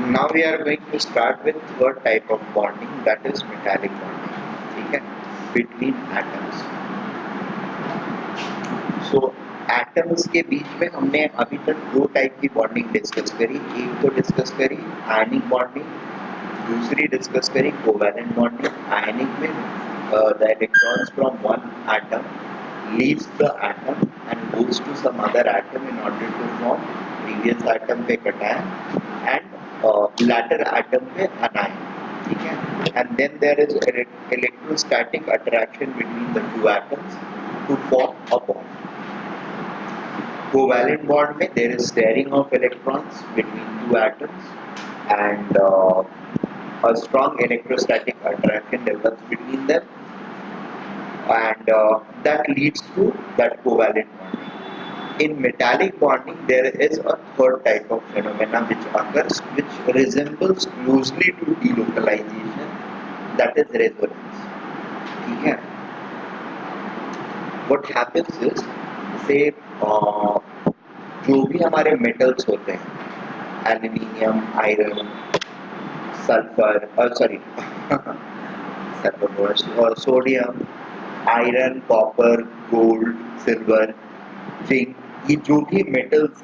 Now we are going to start with third type of bonding, that is metallic bonding. ठीक है, between atoms. So atoms के बीच में हमने अभी तक दो टाइप की बॉन्डिंग डिस्कस करी. एक तो डिस्कस करी आयनिक बॉन्डिंग, दूसरी डिस्कस करी कोवैलेंट बॉन्डिंग. आयनिक में the electrons from one atom leaves the atom and goes to some other atom in order to form previous atom पे cation and latter atom पे anion. ठीक है, and then there is electrostatic attraction between the two atoms to form a bond. Covalent bond में there is sharing of electrons between two atoms and a strong electrostatic attraction develops between them, and that leads to that covalent bonding. In metallic bonding there is a third type of phenomena which occurs, which resembles closely to delocalization, that is resonance. ठीक है, what happens is, say जो भी हमारे metals होते हैं, aluminium, iron, sulphur sulphur sodium, iron, copper, gold, silver, zinc, ये जो भी मेटल्स,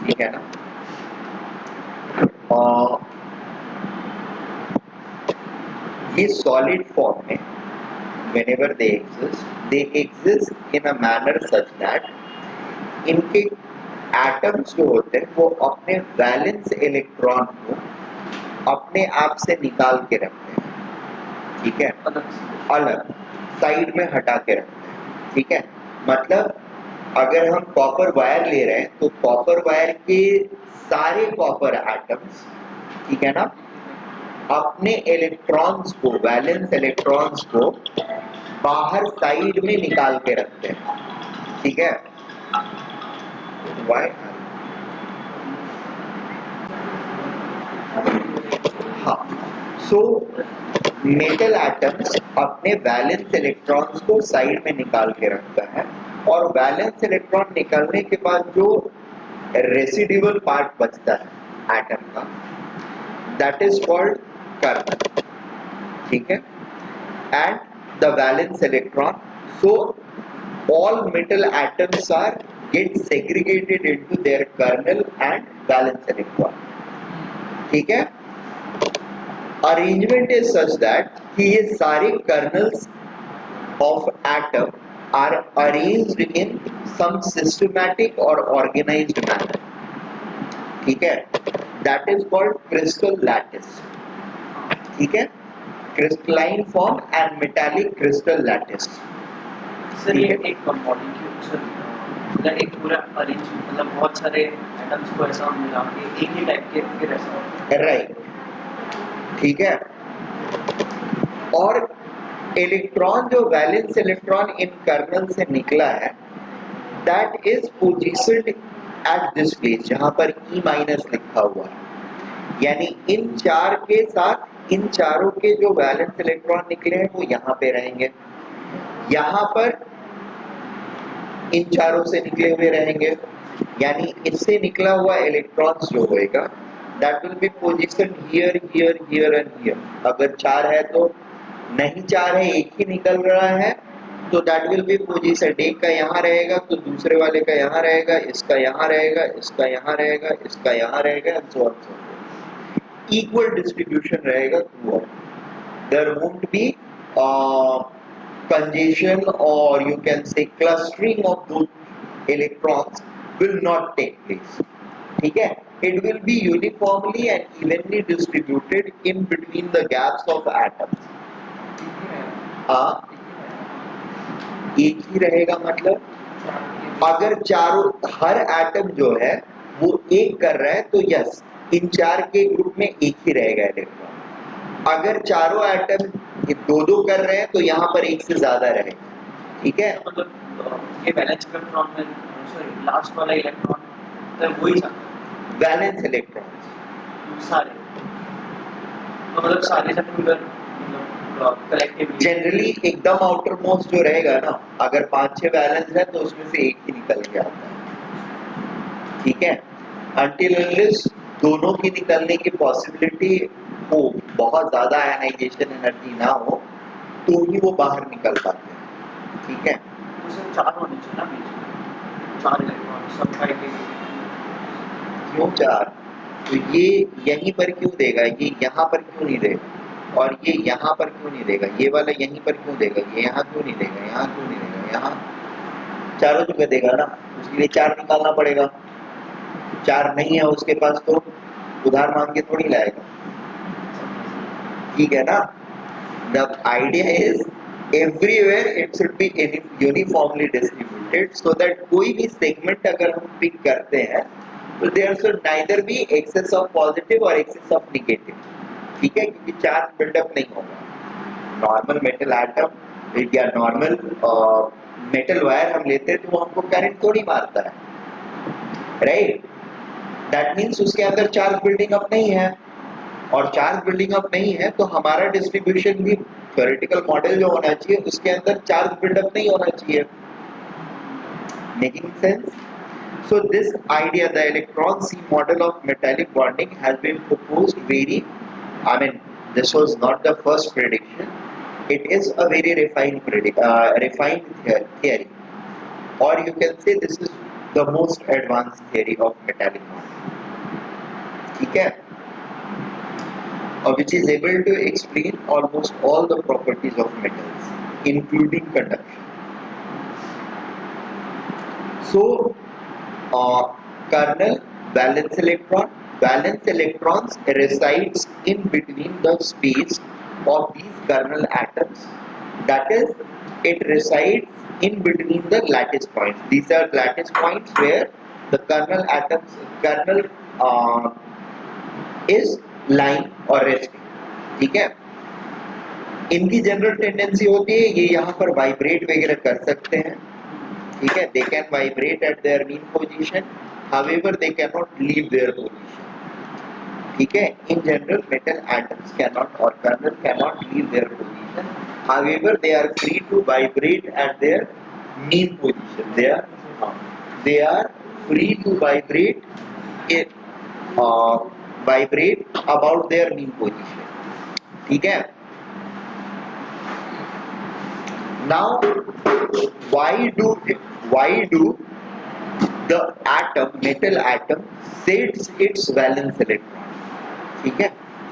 ठीक है ना, ये सॉलिड फॉर्म में whenever they exist in a manner such that इनके एटम्स जो होते हैं वो अपने वैलेंस इलेक्ट्रॉन को अपने आप से निकाल के रखते हैं. ठीक है, अलग साइड में हटा के रखते हैं. ठीक है, मतलब अगर हम कॉपर वायर ले रहे हैं तो कॉपर वायर के सारे कॉपर एटम्स, ठीक है ना, अपने इलेक्ट्रॉन्स को, वैलेंस इलेक्ट्रॉन्स को बाहर साइड में निकाल के रखते हैं. ठीक है, वाई, हाँ, सो मेटल एटम्स अपने वैलेंस इलेक्ट्रॉन्स को साइड में निकाल के रखता है, और वैलेंस इलेक्ट्रॉन निकलने के बाद जो रेसिड्यूअल पार्ट बचता है एटम का, दैट इज कॉल्ड कर्नल. ठीक है, and the valence electron, so all metal atoms are get segregated into their kernel and valence electron. ठीक है, arrangement is such that कि ये सारे kernels of atom are arranged in some systematic or organized manner. ठीक है, that is called crystal lattice. ठीक है, crystalline form and metallic crystal lattice. Sir ये एक मॉलिक्यूल एक पूरा अरेंज, मतलब बहुत सारे एटम्स को ऐसा मिला के एक ही टाइप के फिर ऐसा, राइट. ठीक है, और इलेक्ट्रॉन जो वैलेंस इलेक्ट्रॉन इन कर्नल से निकला है, that is positioned at this place जहां पर E- लिखा हुआ है. यानी इन चार के साथ इन चारों के जो वैलेंस इलेक्ट्रॉन निकले हैं वो यहाँ पे रहेंगे, यहाँ पर इन चारों से निकले हुए रहेंगे. यानी इससे निकला हुआ इलेक्ट्रॉन्स जो होएगा, that will be position here here here and here. अगर चार है तो नहीं, चार है एक ही निकल रहा है, तो दैट विल बी पोजीशन, एक का यहाँ रहेगा तो दूसरे वाले का यहाँ रहेगा, इसका यहाँ रहेगा, इसका यहाँ रहेगा, इसका यहाँ रहेगा, and so on so forth. Equal distribution रहेगा through all. There won't be congestion, or you can say clustering of those electrons will not take place. ठीक है, it will be uniformly and evenly distributed in between the gaps of atoms. एक ही रहेगा, मतलब अगर चारों, हर atom जो है वो एक कर रहा है तो यस, इन चार के ग्रुप में एक ही रहेगा इलेक्ट्रॉन. अगर चारों एटम दो दो कर रहे हैं तो यहाँ पर एक से ज्यादा रहेगा. ठीक है, मतलब ये वैलेंस इलेक्ट्रॉन में, सॉरी, लास्ट वाला इलेक्ट्रॉन तो वही था वैलेंस इलेक्ट्रॉन सारे, तो मतलब सारे सब पूरा कलेक्टिवली जनरली एकदम आउटर मोस्ट जो रहेगा ना, अगर 5-6 वैलेंस है तो उसमें से एक ही निकल के आता है. ठीक है, until unless दोनों की निकलने की पॉसिबिलिटी हो, बहुत ज्यादा आयनाइजेशन एनर्जी ना हो तो ही वो बाहर निकल पाते हैं। ठीक है, उसे 4 होने चाहिए ना बीच में, 4 इलेक्ट्रॉन सब का एक क्यों 4? तो ये यहीं पर क्यों देगा, ये यहाँ पर क्यों नहीं देगा, और ये यहाँ पर क्यों नहीं देगा, ये वाला यहीं पर क्यों देगा, ये यहाँ क्यों नहीं देगा, यहाँ क्यों नहीं देगा, यहाँ चारों जगह देगा ना, उसके लिए 4 निकालना पड़ेगा। 4 नहीं है उसके पास तो उधार मांग के थोड़ी लाएगा। ठीक है ना? The idea is everywhere it should be uniformly distributed so that कोई भी segment अगर हम pick करते हैं तो there should neither be excess of positive और excess of negative। ठीक है, क्योंकि चार्ज बिल्डअप नहीं होगा। नॉर्मल मेटल एटम या नॉर्मल मेटल वायर हम लेते हैं तो वो हमको करंट थोड़ी मारता है, राइट? दैट मीन्स उसके अंदर चार्ज बिल्डिंग अप नहीं है, और चार्ज बिल्डिंग अप नहीं है तो हमारा डिस्ट्रीब्यूशन भी थ्योरेटिकल मॉडल जो होना चाहिए उसके अंदर चार्ज बिल्डअप नहीं होना चाहिए। Making sense? So this idea, the electron C model of metallic bonding, has been proposed very, I mean, this was not the first prediction. It is a very refined theory, or you can say this is the most advanced theory of metallic bonding. ठीक है? Which is able to explain almost all the properties of metals, including conduction. So, kernel, valence electrons resides in between the space of these kernel atoms. That is, it resides in between the lattice points. These are lattice points where the kernel is lying or resting। ठीक है, इनकी general tendency होती है ये यहाँ पर vibrate वगैरह कर सकते हैं। ठीक है, they can vibrate at their mean position, however they cannot leave their position। ठीक है, in general metal atoms cannot or kernel cannot leave their position, however they are free to vibrate at their mean position। They are free to vibrate about their mean position। ठीक है, now why do the metal atom sheds its valence electron? ठीक है,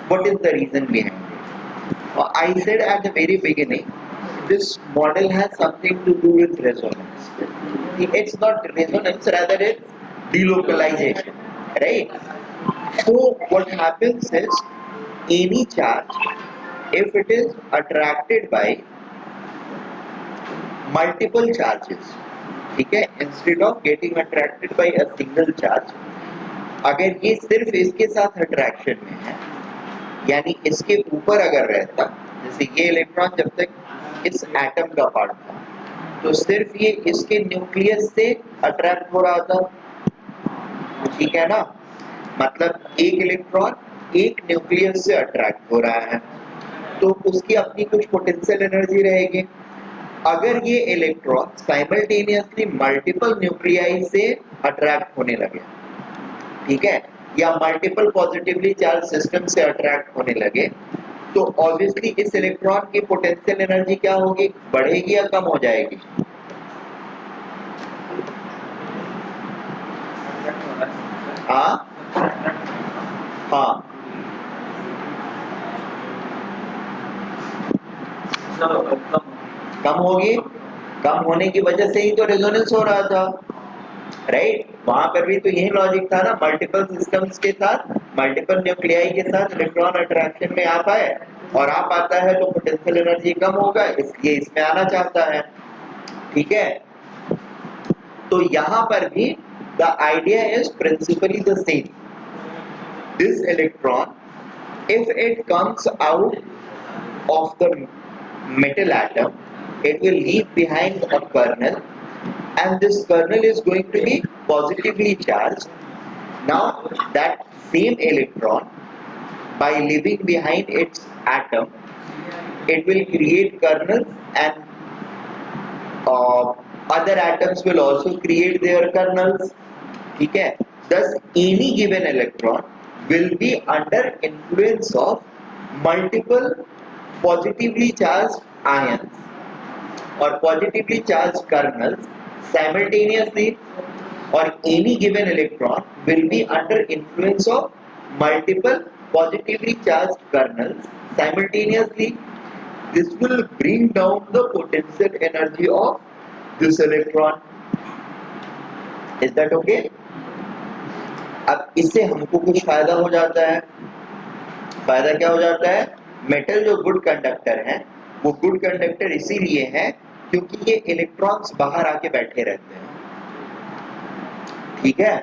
what is the reason behind it? I said at the very beginning this model has something to do with resonance। it's not resonance, rather it's delocalization, right? So what happens is any charge, if it is attracted by multiple charges, ठीक है, instead of getting attracted by a single charge, अगर ये सिर्फ इसके साथ attraction में है, यानी इसके ऊपर अगर रहता, जैसे ये इलेक्ट्रॉन जब तक इस एटम का पार्ट था तो सिर्फ ये इसके न्यूक्लियस से अट्रैक्ट हो रहा था। ठीक है ना, मतलब एक इलेक्ट्रॉन एक न्यूक्लियस से अट्रैक्ट हो रहा है तो उसकी अपनी कुछ पोटेंशियल एनर्जी रहेगी। अगर ये इलेक्ट्रॉन साइमल्टेनियसली मल्टीपल न्यूक्लियाई से अट्रैक्ट होने लगे, ठीक है, या मल्टीपल पॉजिटिवली चार्ज सिस्टम से अट्रैक्ट होने लगे, तो ऑब्वियसली इस इलेक्ट्रॉन की पोटेंशियल एनर्जी क्या होगी, बढ़ेगी या कम हो जाएगी? हाँ हाँ, कम होगी। कम होने की वजह से ही तो रेजोनेंस हो रहा था, राइट? वहां पर भी तो यही लॉजिक था ना, मल्टीपल सिस्टम्स के साथ, मल्टीपल न्यूक्लियाई के साथ इलेक्ट्रॉन अट्रैक्शन में आ पाए, और आ पाता है तो पोटेंशियल एनर्जी कम होगा, इसलिए इसमें आना चाहता है। ठीक है, तो यहाँ पर भी the idea is principally the same. This electron if it comes out of the metal atom, it will leave behind a kernel, and this kernel is going to be positively charged. Now that same electron, by leaving behind its atom, it will create kernels, and other atoms will also create their kernels। ठीक है, thus any given electron will be under influence of multiple positively charged ions or positively charged kernels simultaneously, or any given electron will be under influence of multiple positively charged kernels simultaneously. This will bring down the potential energy of this electron. Is that okay? अब इससे हमको कुछ फायदा हो जाता है. फायदा क्या हो जाता है? मेटल जो गुड कंडक्टर है, वो गुड कंडक्टर इसीलिए है क्योंकि ये इलेक्ट्रॉन्स बाहर आके बैठे रहते हैं. ठीक है.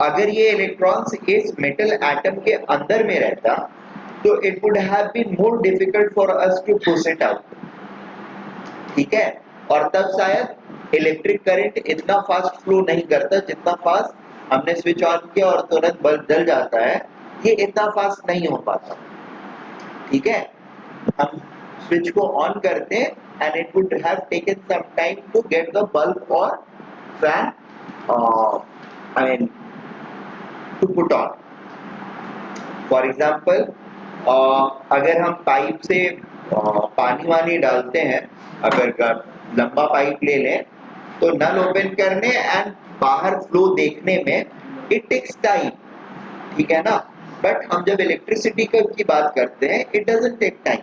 अगर ये इलेक्ट्रॉन्स इस मेटल एटम के अंदर में रहता तो it would have been more difficult for us to push it out. ठीक है. और तब शायद इलेक्ट्रिक करंट इतना फास्ट फ्लो नहीं करता जितना फास्ट हमने स्विच ऑन किया और तुरंत बल्ब जल जाता है. ये इतना फास्ट नहीं हो पाता. ठीक है. हम स्विच को ऑन करते हैं and it would have taken some time to get the bulb or fan I mean to put on. For example अगर हम पाइप से पानी वानी डालते हैं, अगर लंबा पाइप ले लें तो नल ओपन करने एंड बाहर फ्लो देखने में इट टेक्स टाइम. ठीक है ना. बट हम जब इलेक्ट्रिसिटी की बात करते हैं it doesn't take time.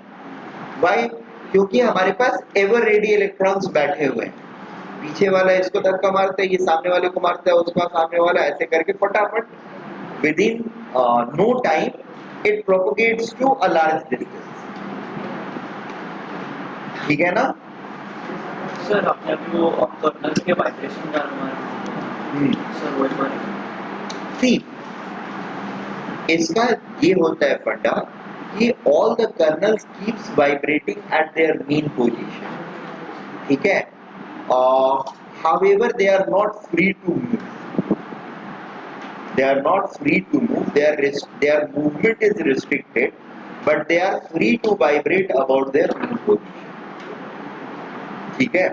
Why? क्योंकि हमारे पास एवर रेडी इलेक्ट्रॉन्स बैठे हुए हैं. पीछे वाला इसको धक्का मारता है, ये सामने वाले को मारता है, उसका सामने वाला, ऐसे करके फटाफट with in no time it propagates to a large distance. ठीक है ना. सर आपने अभी वो कर्नल्स के वाइब्रेशन का सर वो एक बार सी इसका ये होता है फंडा कि all the colonel's keeps vibrating eight there mean position. ठीक है. however they are not free to move. They are not free to move. Their movement is restricted, but they are free to vibrate about their mean position. ठीक है.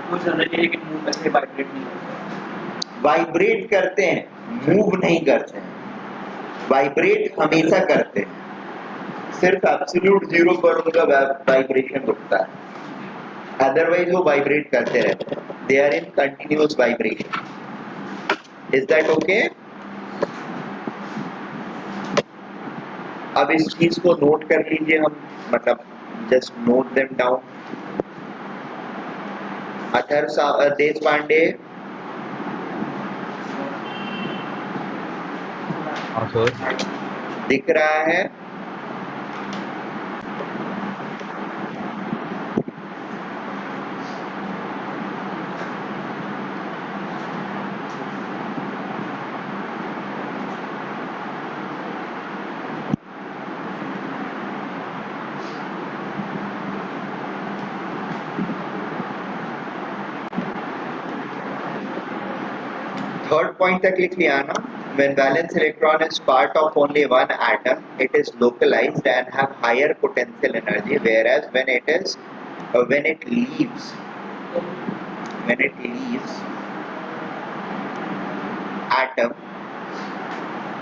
वो generally लेकिन move ऐसे vibrate नहीं करता. Vibrate करते हैं, move नहीं करते हैं. वाइब्रेट हमेशा करते हैं. सिर्फ एब्सोल्यूट जीरो पर उनका वाइब्रेशन रुकता है. अदरवाइज वो वाइब्रेट करते रहते हैं. They are in continuous vibration. Is that okay? अब इस चीज को नोट कर लीजिए. हम मतलब just note them down. Athar Deshpande, दिख रहा है? थर्ड पॉइंट तक लिख लिया ना. When valence electron is part of only one atom, it is localized and have higher potential energy, whereas when it leaves atom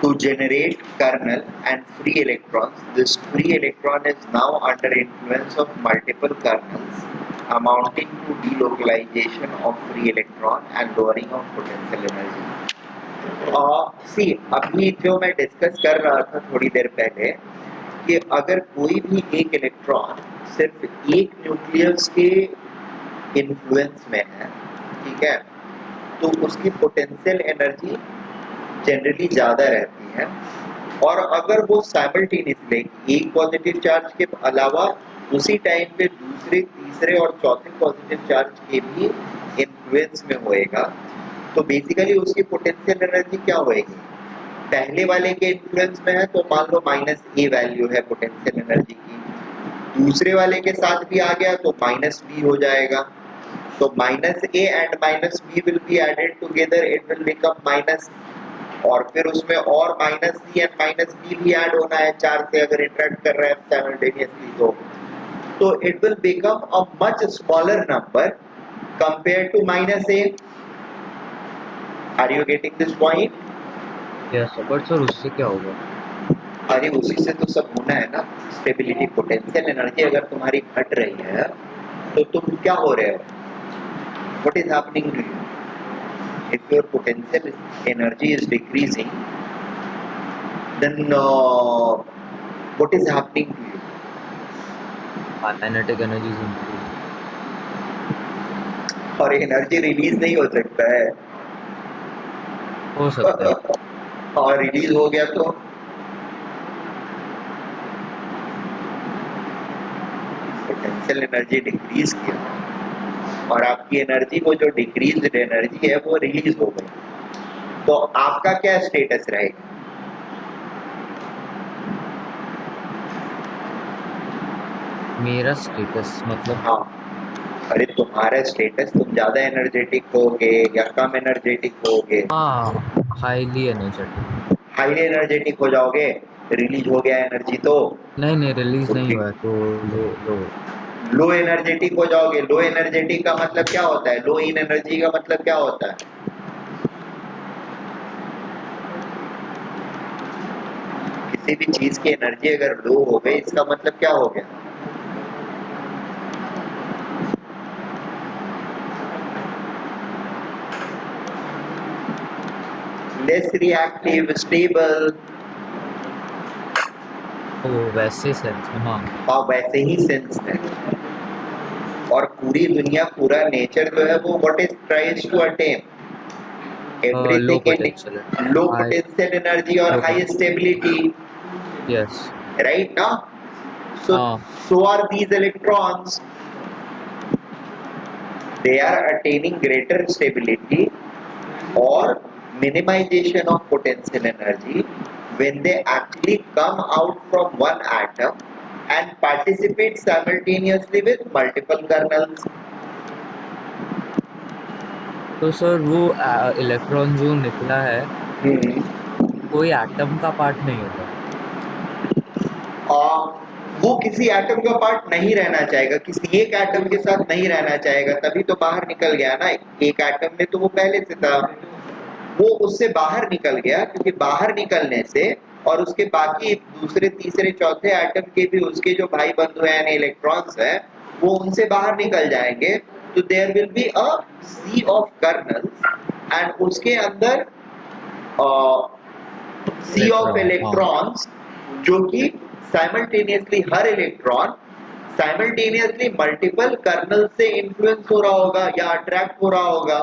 to generate kernel and free electrons, this free electron is now under influence of multiple kernels, amounting to delocalization of free electron and lowering of potential energy. सी अभी जो मैं discuss कर रहा था थोड़ी देर पहले कि अगर कोई भी एक इलेक्ट्रॉन सिर्फ एक न्यूक्लियस के इन्फ्लुएंस में है, ठीक है, तो उसकी पोटेंशियल एनर्जी जनरली ज्यादा रहती है. और अगर वो साइमल्टेनियसली एक पॉजिटिव चार्ज के अलावा उसी टाइम पे दूसरे, तीसरे और चौथे पॉजिटिव चार्ज के भी इन्फ्लुएंस में होएगा, तो बेसिकली उसकी पोटेंशियल एनर्जी क्या होएगी? पहले वाले के इन्फ्लुएंस में है तो मान लो -a वैल्यू है पोटेंशियल एनर्जी की. दूसरे वाले के साथ भी आ गया तो -b हो जाएगा. तो -a and -b will be added together, it will become minus, और फिर उसमें और -c एंड -b भी ऐड होना है. 4 से अगर इंटरेक्ट कर रहे हैं साइमल्टेनियसली तो it will become a much smaller number compare to -a. Are you getting this point? Yes but sir उससे क्या होगा? अरे उसी से तो सब होना है ना। स्टेबिलिटी पोटेंशियल एनर्जी अगर तुम्हारी घट रही है तो तुम क्या हो रहे हो? What is happening to you? If your potential energy is decreasing then what is happening to you? Kinetic energy is increase. और एनर्जी रिलीज नहीं हो सकता है। हो सकता है। और रिलीज हो गया तो पोटेंशियल एनर्जी डिक्रीज किया और आपकी एनर्जी वो जो डिक्रीज एनर्जी है वो रिलीज हो गई, तो आपका क्या स्टेटस रहेगा? मेरा स्टेटस मतलब? हाँ, अरे तुम्हारा स्टेटस, तुम ज्यादा एनर्जेटिक होगे या कम एनर्जेटिक होगे? हाँ, हाईली एनर्जेटिक। हाईली एनर्जेटिक हो जाओगे, रिलीज हो गया एनर्जी तो नहीं नहीं, रिलीज नहीं ठीक। हुआ है तो लो लो। लो एनर्जेटिक हो जाओगे। लो एनर्जेटिक का मतलब क्या होता है? लो इन एनर्जी का मतलब क्या होता है? किसी भी चीज की एनर्जी अगर लो हो गई इसका मतलब क्या हो गया? Less reactive, stable. तो वैसे सेंस में हाँ। और वैसे ही सेंस में, और पूरी दुनिया, पूरा नेचर जो है वो what is tries to attain? Low everything potential in low high. Potential energy और low high stability, yes. Right ना? so हाँ so are these electrons. They are attaining greater stability or minimization of potential energy when they actually come out from one atom and participate simultaneously with multiple kernels. तो sir वो electron जो निकला है कोई atom का part नहीं होगा? और वो किसी एटम का पार्ट नहीं रहना चाहेगा, किसी एक एटम के साथ नहीं रहना चाहेगा, तभी तो बाहर निकल गया ना। एक एटम में तो वो पहले से था, वो उससे बाहर निकल गया, क्योंकि बाहर निकलने से और उसके बाकी दूसरे तीसरे चौथे एटम के भी उसके जो भाई बंधु हैं यानी इलेक्ट्रॉन्स हैं वो उनसे बाहर निकल जाएंगे, तो there will be a sea of kernels and उसके अंदर सी ऑफ इलेक्ट्रॉन हाँ। इलेक्ट्रॉन्स, जो कि साइमल्टेनियसली हर इलेक्ट्रॉन साइमल्टेनियसली मल्टीपल कर्नल से इन्फ्लुएंस हो रहा होगा या अट्रैक्ट हो रहा होगा,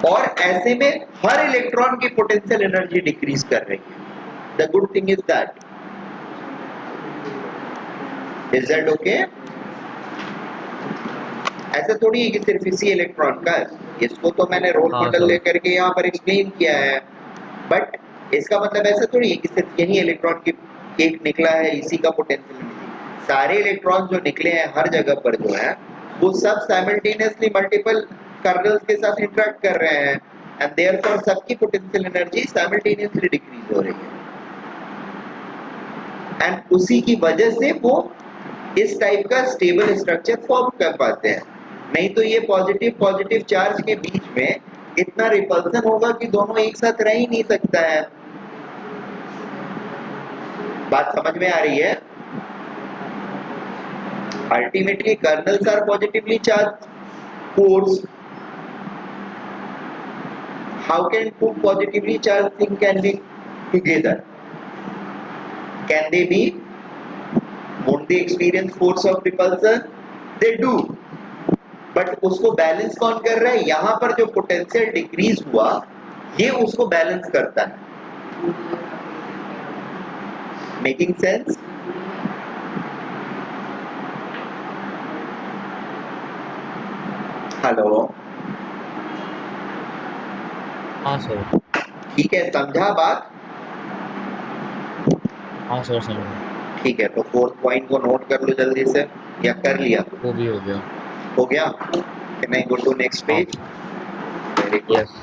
और ऐसे में हर इलेक्ट्रॉन की पोटेंशियल एनर्जी डिक्रीज कर रही है। The good thing is that, is that okay? ऐसा थोड़ी है कि सिर्फ इसी इलेक्ट्रॉन का, इसको तो मैंने रोल हाँ मॉडल सर। लेकर के यहाँ पर एक्सप्लेन किया है, बट इसका मतलब ऐसा थोड़ी है कि सिर्फ यही इलेक्ट्रॉन की एक निकला है इसी का पोटेंशियल एनर्जी। सारे इलेक्ट्रॉन जो निकले हैं हर जगह पर जो है वो सब साइमल्टेनियसली मल्टीपल कर्नल्स के साथ इंटरेक्ट कर रहे हैं एंड देयरफॉर सबकी पोटेंशियल एनर्जी साइमल्टेनियसली डिक्रीज हो रही है, एंड उसी की वजह से वो इस टाइप का स्टेबल स्ट्रक्चर फॉर्म कर पाते हैं। नहीं तो ये पॉजिटिव पॉजिटिव चार्ज के बीच में इतना रिपल्सन होगा कि दोनों एक साथ रह ही नहीं सकता है। बात समझ में आ रही है? Ultimately kernels are positively charge cores. How can two positively charge thing can be together? Can they be? won't they experience force of repulsion? they do, but उसको बैलेंस कौन कर रहा है? यहाँ पर जो पोटेंशियल डिक्रीज हुआ ये उसको बैलेंस करता है। Making sense? हेलो, हाँ सर। ठीक है, समझा बात? हाँ सर समझ गया। ठीक है, तो फोर्थ पॉइंट को नोट कर लो जल्दी से, या कर लिया? वो भी हो गया। हो गया? Can I go to next हाँ। Page? Very good. Yes.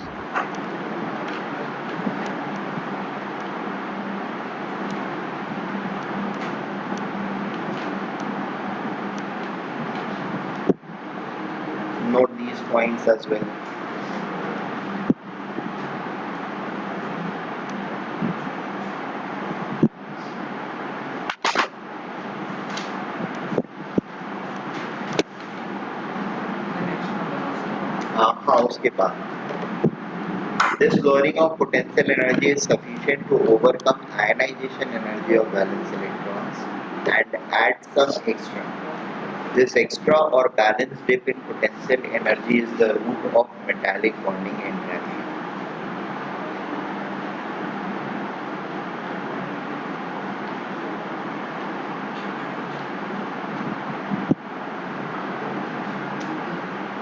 Note these points as well. हाँ उसके बाद this lowering of potential energy is sufficient to overcome ionization energy of valence electrons and add some extra. This extra or balance dip in potential energy is the root of metallic bonding interaction.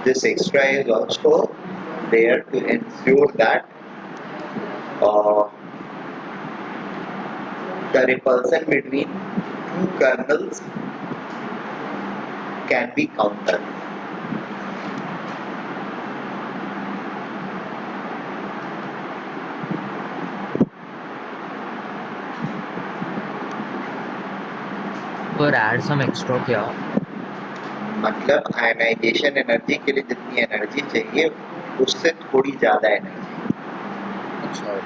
This extra is also there to ensure that the repulsion between two kernels can be countered. पर add some extra क्या? मतलब ionization energy के लिए जितनी energy चाहिए उससे थोड़ी ज्यादा एनर्जी अच्छा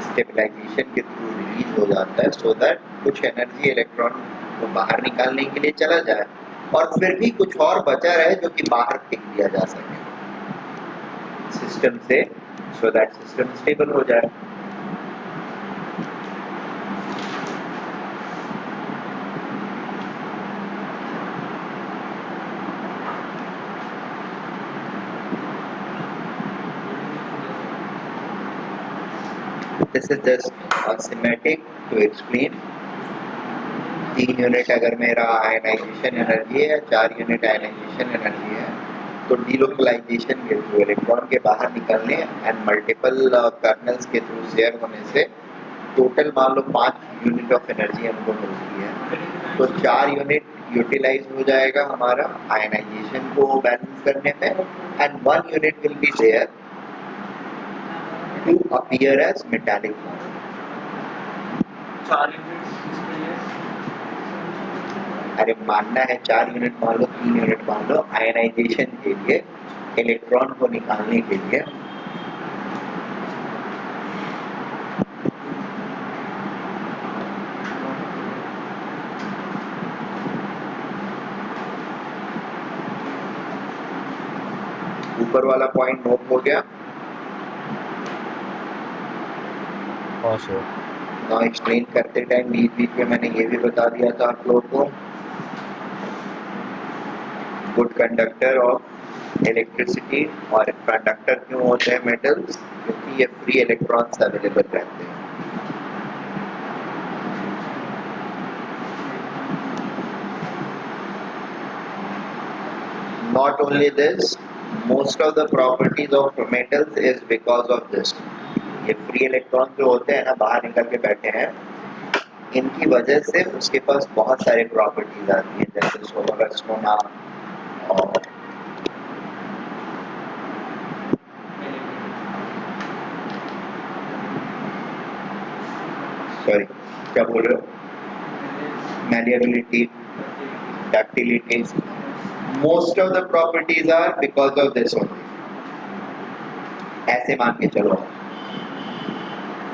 स्टेबलाइजेशन के थ्रू रिलीज हो जाता है सो दैट कुछ एनर्जी इलेक्ट्रॉन को बाहर निकालने के लिए चला जाए और फिर भी कुछ और बचा रहे जो कि बाहर फेंक दिया जा सके सिस्टम से सो दैट सिस्टम स्टेबल हो जाए. This is just a schematic to explain. 3 unit अगर मेरा आयनाइजेशन एनर्जी है 4 यूनिट आयनाइजेशन एनर्जी है तो डीलोकलाइजेशन के थ्रू इलेक्ट्रॉन के बाहर निकलने एंड मल्टीपल कर्नल्स के थ्रू शेयर होने से टोटल मान लो 5 यूनिट ऑफ एनर्जी हमको मिलती है तो 4 यूनिट यूटिलाइज हो जाएगा हमारा आयनाइजेशन को बैलेंस करने में and 1 unit will be there to appear as metallic bond. 4 units इसके लिए अरे मानना है 4 यूनिट मान लो 3 यूनिट मान लो आयनाइजेशन के लिए इलेक्ट्रॉन को निकालने के लिए ऊपर वाला पॉइंट नोट हो गया. also ना एक्सप्लेन करते टाइम बीच बीच में मैंने ये भी बता दिया था आप लोगों को गुड कंडक्टर ऑफ इलेक्ट्रिसिटी और कंडक्टर क्यों होते हैं मेटल्स क्योंकि ये फ्री इलेक्ट्रॉन्स अवेलेबल रहते हैं. Not only this, most of the properties of metals is because of this. ये फ्री इलेक्ट्रॉन जो होते हैं ना बाहर निकल के बैठे हैं इनकी वजह से उसके पास बहुत सारे प्रॉपर्टीज आती हैं जैसे सोलरस होना और सॉरी क्या बोल रहे हो malleability ductility most of the properties are because of this only. ऐसे मान के चलो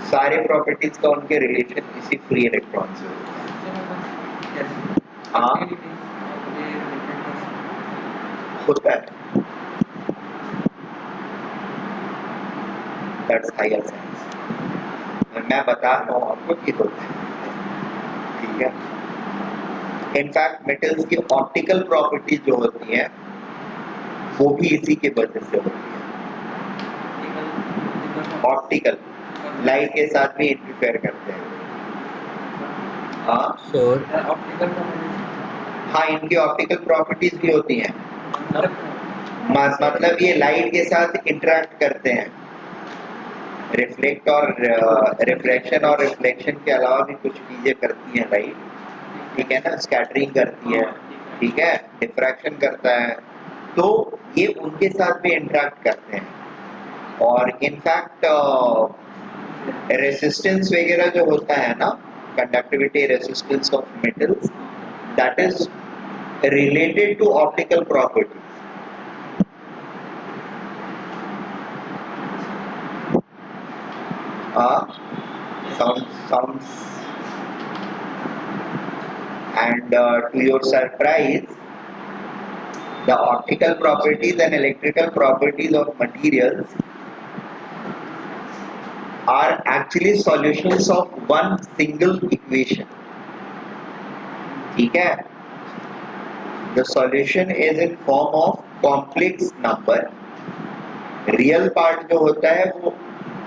सारे प्रॉपर्टीज का उनके रिलेशन इसी फ्री इलेक्ट्रॉन से होता है. दैट्स हायर साइंस मैं बता रहा हूँ आपको कि होता है. ठीक है. इनफैक्ट मेटल्स की ऑप्टिकल प्रॉपर्टीज जो होती हैं वो भी इसी के वजह से होती है. ऑप्टिकल लाइट के साथ भी इंटरफेयर करते हैं. हाँ इनकी ऑप्टिकल प्रॉपर्टीज भी होती हैं मतलब ये लाइट के साथ इंटरेक्ट करते हैं. रिफ्लेक्ट और रिफ्लेक्शन और रिफ्लेक्शन के अलावा भी कुछ चीजें करती हैं लाइट. ठीक है ना. स्कैटरिंग करती है. ठीक है. डिफ्रैक्शन करता है तो ये उनके साथ भी इंटरेक्ट करते हैं. और इनफैक्ट रेसिस्टेंस वगैरह जो होता है ना conductivity resistance of metals that is related to optical properties. sounds and to your surprise The optical properties and electrical properties of materials are actually solutions of one single equation. ठीक है? The solution is in form of complex number. Real part जो होता है वो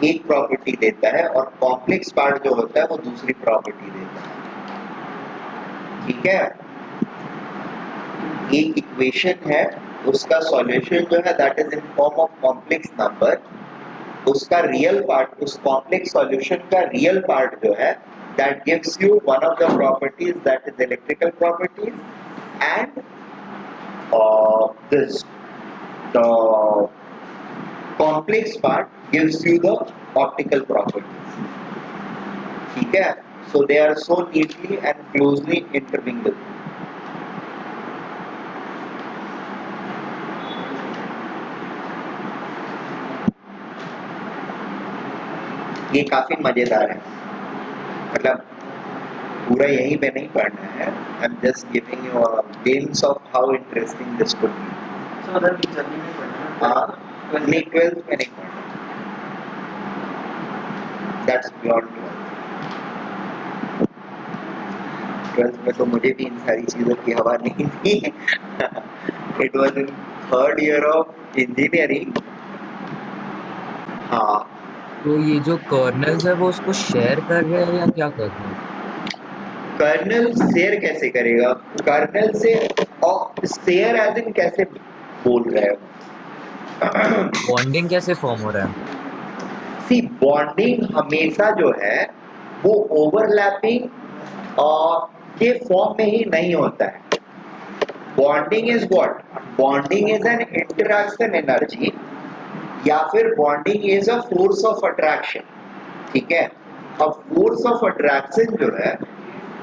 एक property देता है और कॉम्प्लेक्स पार्ट जो होता है वो दूसरी प्रॉपर्टी देता है. ठीक है? एक इक्वेशन है, उसका सॉल्यूशन जो है that is in form of complex number. उसका रियल पार्ट, उस कॉम्प्लेक्स सॉल्यूशन का रियल पार्ट जो है that gives you one of the properties that is electrical properties and this the complex part gives you the optical properties. ठीक है? So they are so neatly and closely intermingled. ये काफी मजेदार है, मतलब पूरा यहीं पे नहीं पढ़ना है. I am just giving you a glimpse of how interesting this could be. So other teacher ने पढ़ना. हाँ, नहीं 12th में नहीं पढ़ना. दैट्स बियॉन्ड 12th में तो मुझे भी इन सारी चीजों की हवा नहीं थी. It was in 3rd year of engineering. हाँ, तो ये जो कर्नल्स है वो उसको शेयर कर रहे हैं या क्या कर रहे हैं? कर्नल शेयर कैसे करेगा? कर्नल से और शेयर एज इन कैसे बोल रहे हो? बॉन्डिंग कैसे फॉर्म हो रहा है? सी, बॉन्डिंग हमेशा जो है वो ओवरलैपिंग के फॉर्म में ही नहीं होता है. Bonding is what? Bonding is an interaction energy या फिर bonding is a force of attraction. ठीक है? अब फोर्स ऑफ अट्रैक्शन जो है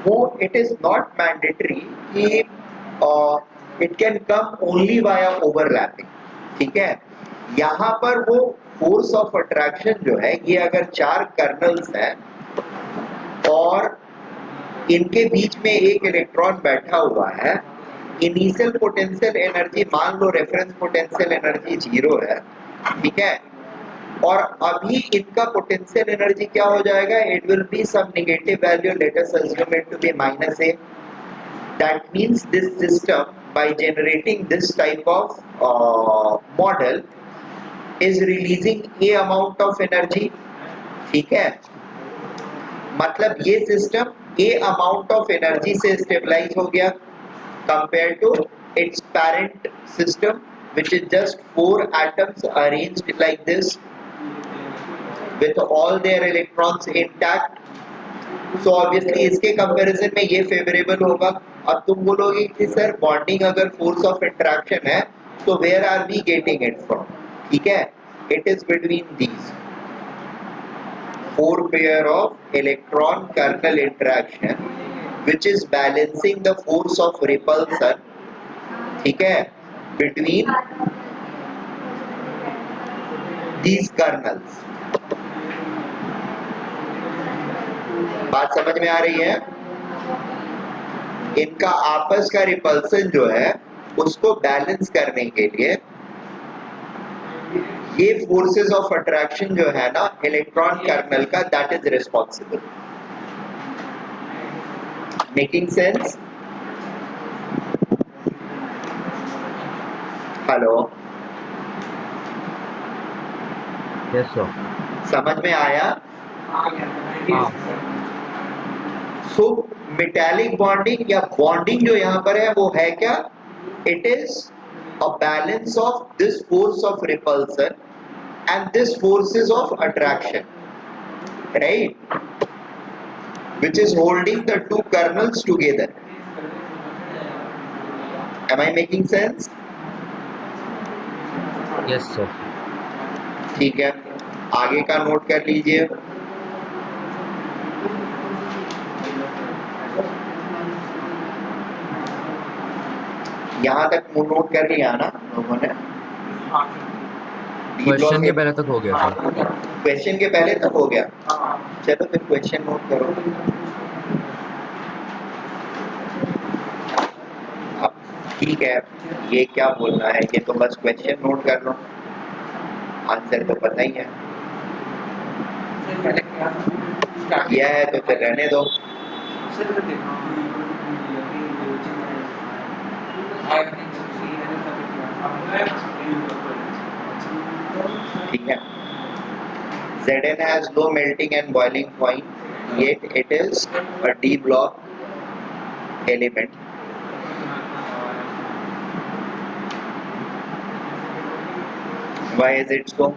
वो इट इज नॉट मैंडेटरी कि it can come only via overlapping. ठीक है? यहाँ पर वो फोर्स ऑफ अट्रैक्शन जो है, ये अगर 4 कर्नल्स हैं और इनके बीच में एक इलेक्ट्रॉन बैठा हुआ है, इनिशियल पोटेंशियल एनर्जी मान लो रेफरेंस पोटेंशियल एनर्जी 0 है. ठीक है? और अभी इनका पोटेंशियल एनर्जी क्या हो जाएगा? It will be some negative value, let us assume it to be -a. That means this system by generating this type of model is releasing a amount of energy. ठीक है? मतलब ये system a amount of energy से stabilise हो गया compared to its parent system which is just 4 atoms arranged like this with all their electrons intact. So obviously इसके comparison में ये फेवरेबल होगा. अब तुम बोलोगे कि सर बॉन्डिंग अगर फोर्स ऑफ इंटरैक्शन है तो where are we getting it from? ठीक है? It is between these 4 pair of electron kernel interaction which is balancing the force of repulsion. ठीक है? Between these kernels. बात समझ में आ रही है? इनका आपस का रिपल्सन जो है उसको बैलेंस करने के लिए ये फोर्सेस ऑफ अट्रैक्शन जो है ना इलेक्ट्रॉन कर्नल का, that is responsible. Making sense? Hello, yes sir. समझ में आया? हाँ. सो मेटालिक बॉन्डिंग या बॉन्डिंग जो यहाँ पर है वो है क्या? It is a balance of this force of repulsion and this forces of attraction, right, which is holding the 2 kernels together. Am I making sense? Yes sir. ठीक है, आगे का नोट कर लीजिए. यहाँ तक नोट कर लिया ना लोगों ने? क्वेश्चन के पहले तक हो गया सर. क्वेश्चन के पहले तक हो गया. चलो फिर क्वेश्चन नोट करो. अब ठीक है, ये क्या बोलना है, ये तो बस क्वेश्चन नोट कर लो, आंसर तो पता ही है। किया है तो फिर रहने दो। ठीक है, Zn has low melting and boiling point, yet it is a D block element. Why is it so?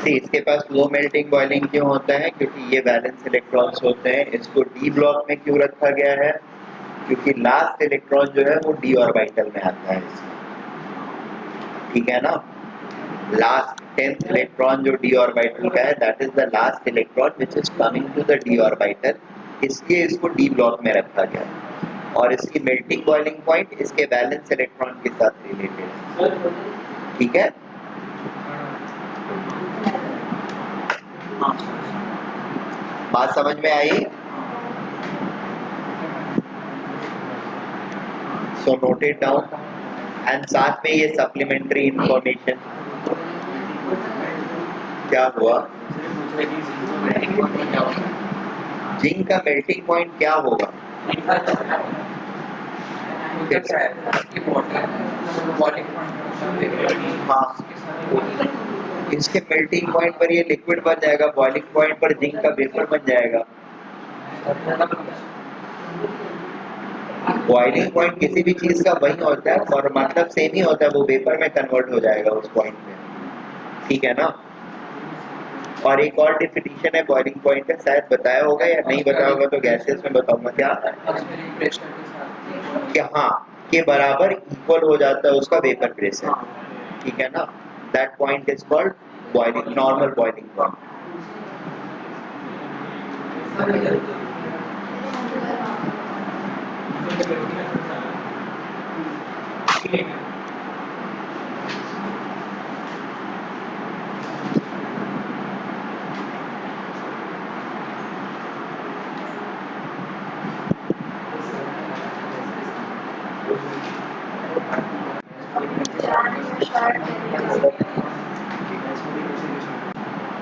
इसके पास लो मेल्टिंग बॉइलिंग क्यों होता है? क्योंकि ये वैलेंस इलेक्ट्रॉन्स होते हैं। इसको डी ब्लॉक में क्यों रखा गया है? क्योंकि लास्ट इलेक्ट्रॉन जो है वो डी ऑर्बिटल में आता है इसमें, ठीक है ना। लास्ट 10th इलेक्ट्रॉन जो डी ऑर्बिटल का है, that is the last electron which is coming to the D orbital, इसलिए इसको डी ब्लॉक में रखा गया है। और इसकी मेल्टिंग बॉइलिंग पॉइंट इसके वैलेंस इलेक्ट्रॉन के साथ रिलेटेड है, ठीक है। बात समझ में आई? So note it down and साथ में ये सप्लीमेंट्री इंफॉर्मेशन। क्या हुआ? जिंक का मेल्टिंग पॉइंट क्या होगा? हाँ, इसके मेल्टिंग पॉइंट पर ये लिक्विड बन जाएगा, बॉइलिंग पॉइंट पर जिंक का वेपर बन जाएगा। बॉइलिंग पॉइंट किसी भी चीज का वही होता है और मतलब सेम ही होता है, वो वेपर में कन्वर्ट हो जाएगा उस पॉइंट में, ठीक है ना। और एक और डेफिनेशन है बॉइलिंग पॉइंट का, शायद बताया होगा या नहीं बताया होगा तो गैसेस में बताऊंगा। क्या कि हाँ के बराबर इक्वल हो जाता है उसका वेपर प्रेशर, ठीक है ना। That point is called boiling, normal boiling point.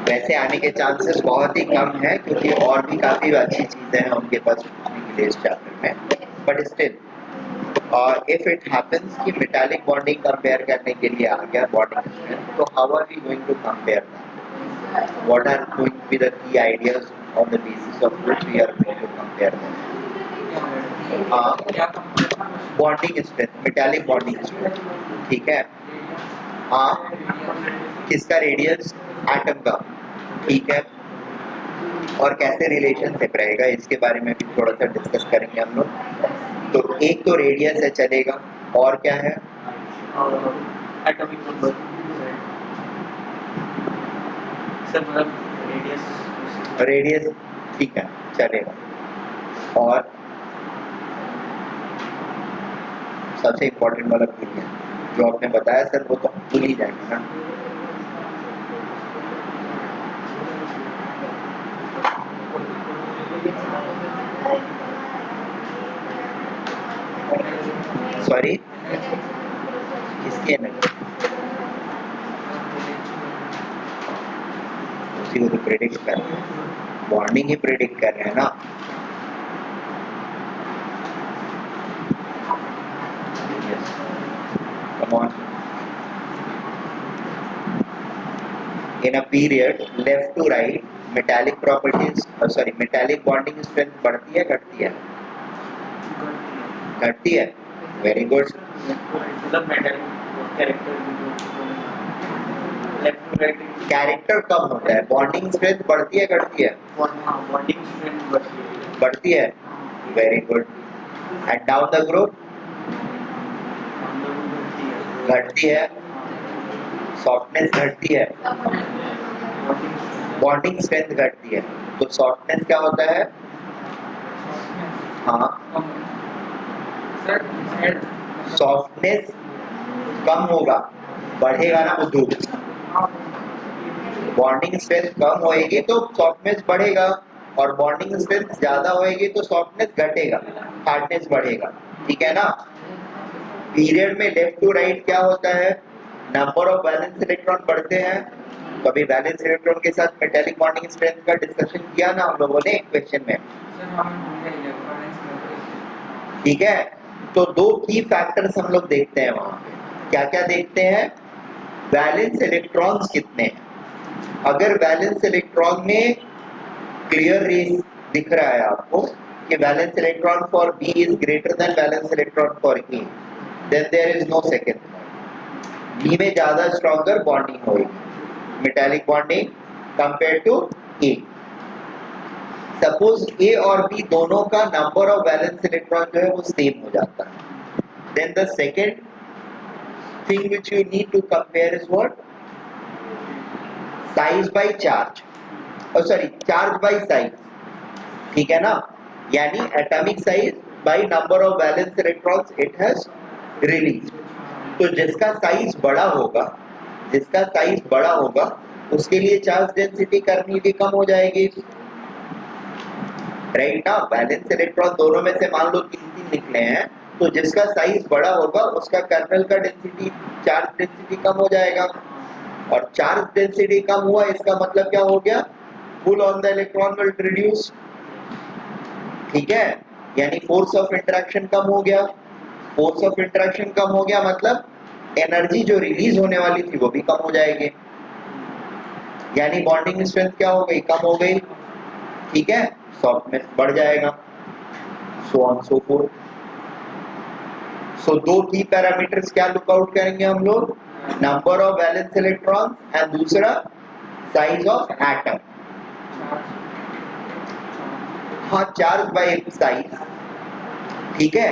वैसे आने के चांसेस बहुत ही कम है क्योंकि और भी काफी अच्छी चीजें हैं उनके पास पूछने के लिए इस चैप्टर में, but still if it happens कि मेटालिक बॉन्डिंग कंपेयर करने के लिए आ गया बॉन्डिंग स्ट्रेंथ, तो how are we going to compare, what are going to be the key ideas on the basis of which we are going to compare bonding strength, metallic bonding strength, ठीक है। हाँ, किसका? Radius atom का, ठीक है। और कैसे relationship रहेगा इसके बारे में भी थोड़ा सा डिस्कस करेंगे हम लोग। तो एक तो रेडियस है चलेगा, और क्या है? एटॉमिक नंबर सर, मतलब रेडियस, ठीक है चलेगा। और सबसे इम्पोर्टेंट वाला भूल गया जो आपने बताया सर, वो तो भूल ही जाएंगे ना। सॉरी, किसकी एनर्जी? उसी को तो प्रेडिक्ट कर रहे हैं, बॉन्डिंग ही प्रेडिक्ट कर रहे हैं ना। Come on. In a period left to right, metallic properties, metallic bonding strength बढ़ती है घटती है? घटती है, वेरी गुड। मतलब मेटल कैरेक्टर कम होता है, बॉन्डिंग स्ट्रेंथ बढ़ती है घटती है? बॉन्डिंग स्ट्रेंथ बढ़ती है, very good. And down the group घटती है, सॉफ्टनेस घटती है, बॉन्डिंग स्ट्रेंथ घटती है, तो सॉफ्टनेस क्या होता है? हाँ, सॉफ्टनेस कम होगा, बढ़ेगा ना बुद्धू? बॉन्डिंग स्ट्रेंथ कम होएगी तो सॉफ्टनेस बढ़ेगा, और बॉन्डिंग स्ट्रेंथ ज्यादा होएगी तो सॉफ्टनेस घटेगा, हार्डनेस बढ़ेगा, ठीक है ना? पीरियड में लेफ्ट टू राइट क्या होता है? नंबर ऑफ वैलेंस इलेक्ट्रॉन बढ़ते हैं। कभी वैलेंस इलेक्ट्रॉन के साथ मेटालिक बॉन्डिंग स्ट्रेंथ का डिस्कशन किया ना हम लोगों ने क्वेश्चन में, ठीक है? तो दो की फैक्टर्स हम लोग देखते हैं वहां पे। क्या क्या देखते हैं? वैलेंस इलेक्ट्रॉन्स कितने हैं। अगर वैलेंस इलेक्ट्रॉन में क्लियर रेस दिख रहा है आपको कि valence electron for B is greater than valence electron for A, then there is no second. B में ज्यादा स्ट्रॉन्गर बॉन्डिंग होगी, metallic bonding compare to A. Suppose A और बी दोनों का नंबर ऑफ वैलेंस इलेक्ट्रॉन जो है वो same हो जाता है, then the second thing which you need to compare is what? Size by charge, और सॉरी चार्ज बाय साइज, ठीक है ना? यानी atomic size by number of valence electrons it has release. तो जिसका साइज बड़ा होगा, जिसका साइज बड़ा होगा उसके लिए चार्ज डेंसिटी करनी भी कम हो जाएगी, राइट ना? वैलेंस इलेक्ट्रॉन दोनों में से मान लो 3 निकले हैं, तो जिसका साइज बड़ा होगा उसका कर्नल का डेंसिटी, चार्ज डेंसिटी कम हो जाएगा, और चार्ज डेंसिटी कम हुआ इसका मतलब क्या हो गया? Pull on the electron will reduce, ठीक है? यानी फोर्स ऑफ इंटरेक्शन कम हो गया। फोर्स ऑफ इंटरेक्शन कम हो गया मतलब एनर्जी जो रिलीज होने वाली थी वो भी कम हो जाएगी, यानी बॉन्डिंग स्ट्रेंथ क्या हो गई? कम हो गई, ठीक है? सॉफ्टनेस बढ़ जाएगा, सो ऑन सो फोर्थ। सो दो की पैरामीटर्स क्या लुक आउट करेंगे हम लोग? Number of valence electron and दूसरा साइज ऑफ एटम। हाँ, चार्ज बाय साइज, ठीक है?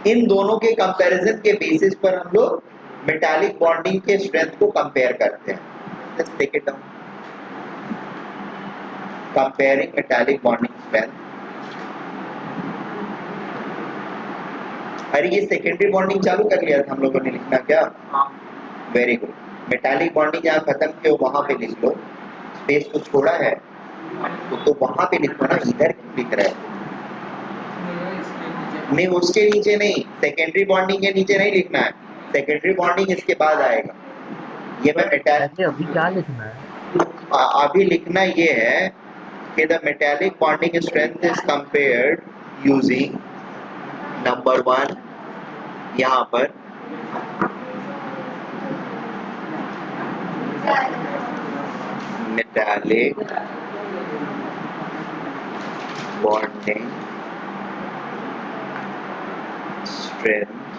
इन दोनों के कंपैरिजन के बेसिस पर हम लोग मेटालिक बॉन्डिंग के स्ट्रेंथ को कंपेयर करते हैं। Just take it down, comparing metallic bonding strength. अरे ये सेकेंडरी बॉन्डिंग चालू कर लिया था हम लोगों ने लिखना क्या? Very good. मेटालिक बॉन्डिंग जहाँ खत्म किया वहां पे लिख लो, स्पेस को छोड़ा है तो वहां पे लिखो ना, इधर क्यों लिख रहा है? नहीं, उसके नीचे नहीं, सेकेंडरी बॉन्डिंग के नीचे नहीं लिखना है, सेकेंडरी बॉन्डिंग इसके बाद आएगा। ये मैं मेटालिक अभी क्या लिखना है? अभी लिखना ये है कि the metallic bonding strength is compared using number 1 यहाँ पर metallic bonding strength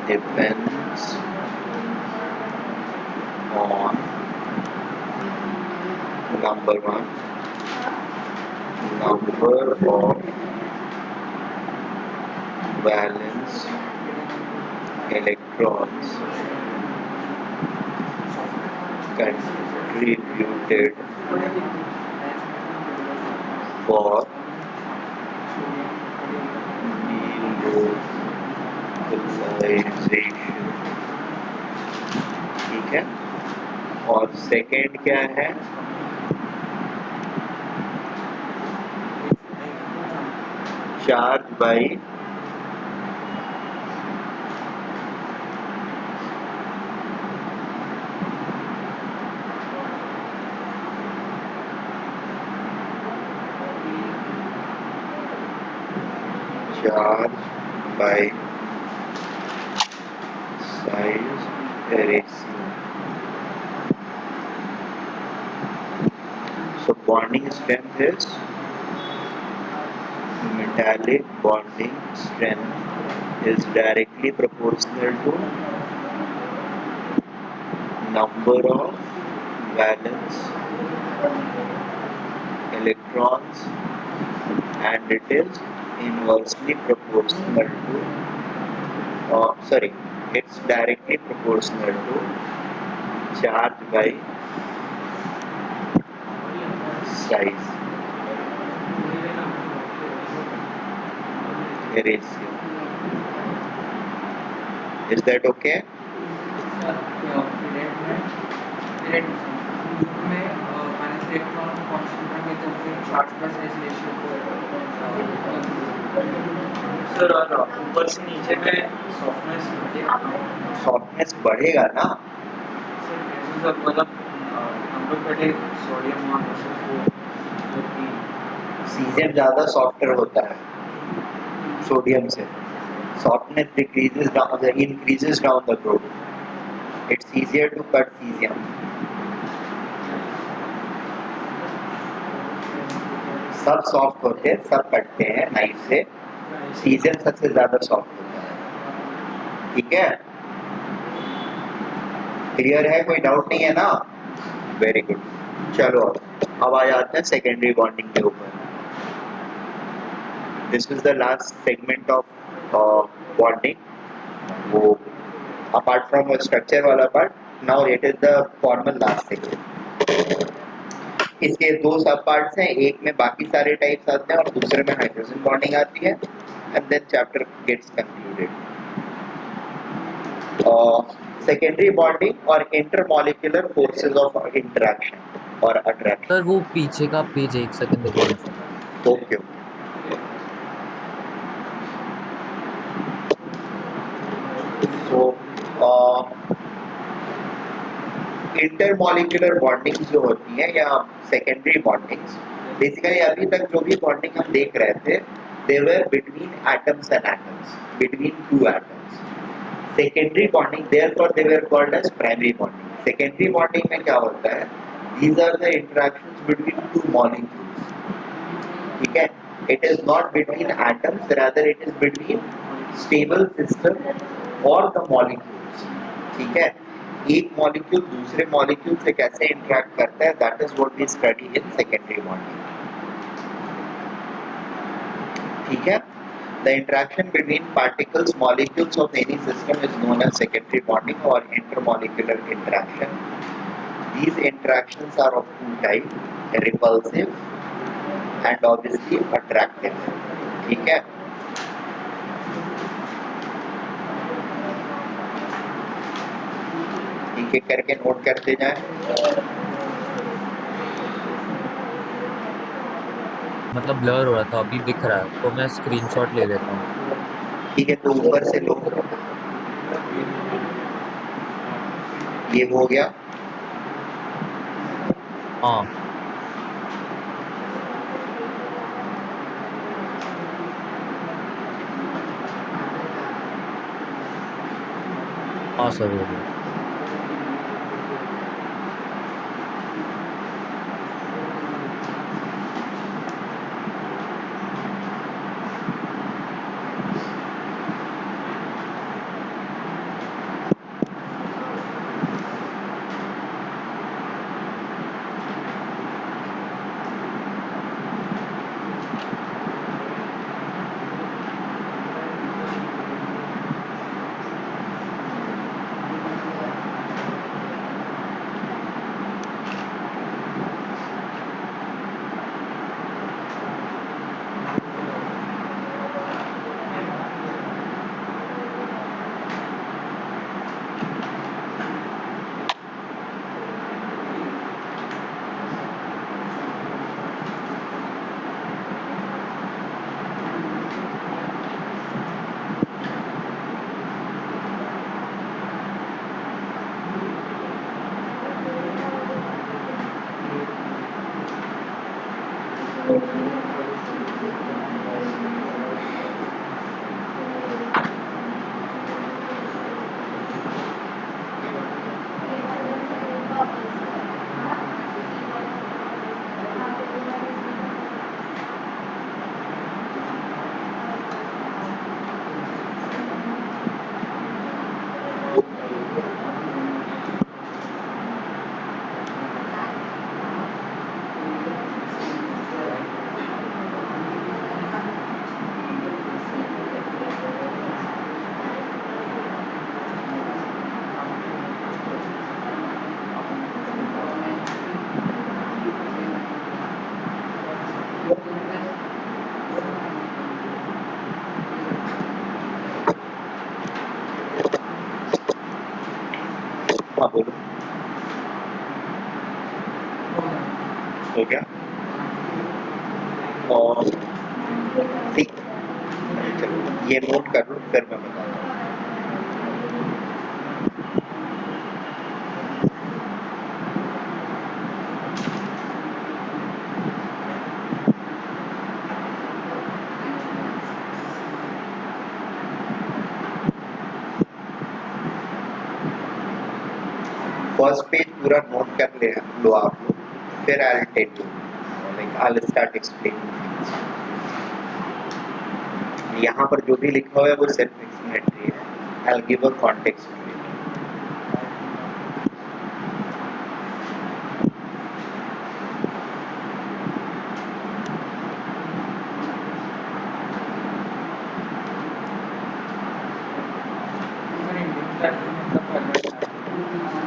depends on number 1 number of valence electrons contributed for localization, ठीक है? और सेकेंड क्या है? Charge by size ratio. So bonding strength is metallic bonding strength is directly proportional to number of valence electrons, and it is inversely proportional to it's directly proportional to charge by size ratio. Is that okay? Sir और ऊपर से नीचे में softness बढ़ेगा softness बढ़ेगा ना, sir मतलब हम लोग पहले सोडियम और सीजियम ज्यादा सॉफ्टर होता है सोडियम से. Softness decreases down, increases down the road. It's easier to cut cesium. सब सॉफ्ट होते हैं, सब कटते हैं नाइफ से. सीजियम सबसे ज्यादा सॉफ्ट होता है. ठीक है, क्लियर है, कोई डाउट नहीं है ना? Very good. चलो अब आ जाते हैं सेकेंडरी बॉन्डिंग के ऊपर. This is the last segment of bonding. वो अपार्ट फ्रॉम स्ट्रक्चर वाला part, now it is the formal last segment. इसके दो सब पार्ट्स हैं, एक में बाकी सारे टाइप्स आते हैं और दूसरे में हाइड्रोजन बॉन्डिंग आती है. And then chapter gets concluded. Secondary bonding और इंटरमॉलिक्यूलर फोर्सेस ऑफ इंटरेक्शन और अट्रैक्शन. सर वो पीछे का पेज एक सेकंड दिखाना sir. Okay. So intermolecular bonding जो होती है या सेकेंडरी बॉन्डिंग्स, बेसिकली अभी तक जो भी बॉन्डिंग हम देख रहे थे, they were between atoms and atoms, between two atoms. Secondary bonding therefore they were called as primary bonding. Secondary bonding में क्या होता है? These are the interactions between two molecules. ठीक है, it is not between atoms, rather it is between stable system और the molecules. ठीक है, एक मॉलिक्यूल दूसरे मॉलिक्यूल से कैसे इंटरेक्ट करता है, that is what we study in secondary bonding. ठीक है, the interaction between particles molecules of any system is known as secondary bonding और intermolecular interaction. These interactions are of two types, repulsive and obviously attractive. ठीक है, एक एक करके note करते जाएं. मतलब ब्लर हो रहा था, अभी दिख रहा है तो मैं स्क्रीनशॉट ले लेता हूँ. ठीक है, तो ऊपर से लो. ये हो गया. हाँ हाँ सर हो गया. गया। और ठीक, चलो ये नोट कर लो, फिर मैं बताता हूँ। फर्स्ट पेज पूरा नोट कर ले लो आप लोग, फिर I will tell you, like I will start explaining things. यहाँ पर जो भी लिखा हुआ है वो सेल्फ एक्सप्लेनेटरी है। I will give a context to it.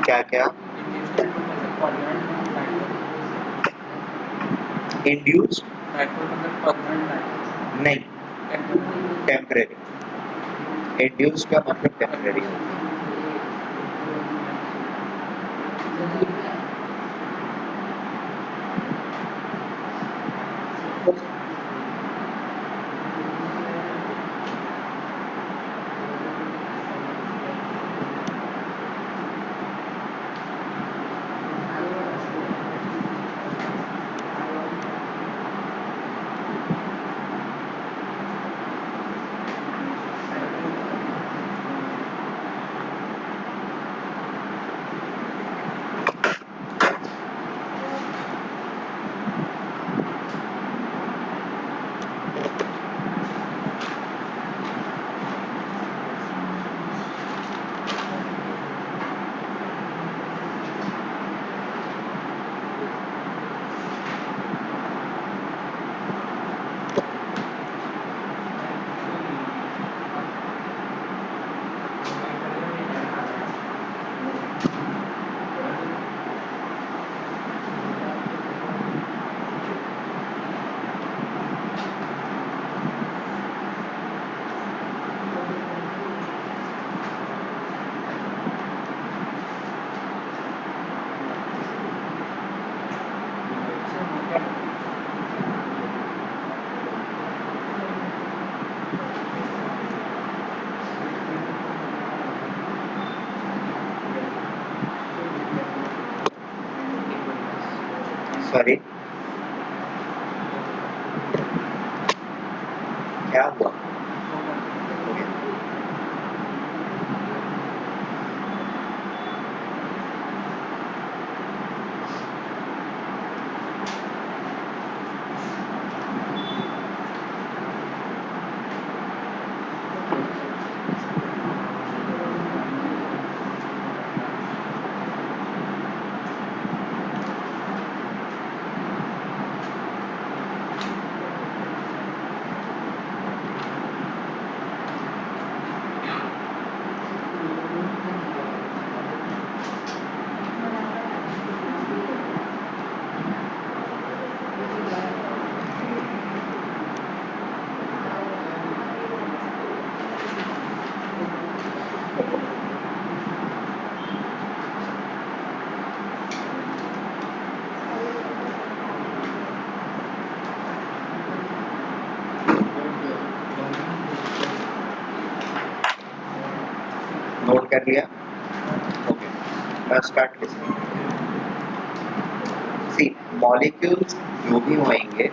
क्या क्या? इंड्यूस नहीं, टेम्परेरी। इंड्यूस का मतलब टेम्परेरी होता है। सॉरी, क्या हुआ? नोट कर लिया? Okay, now start listening. See, molecules जो भी होंगे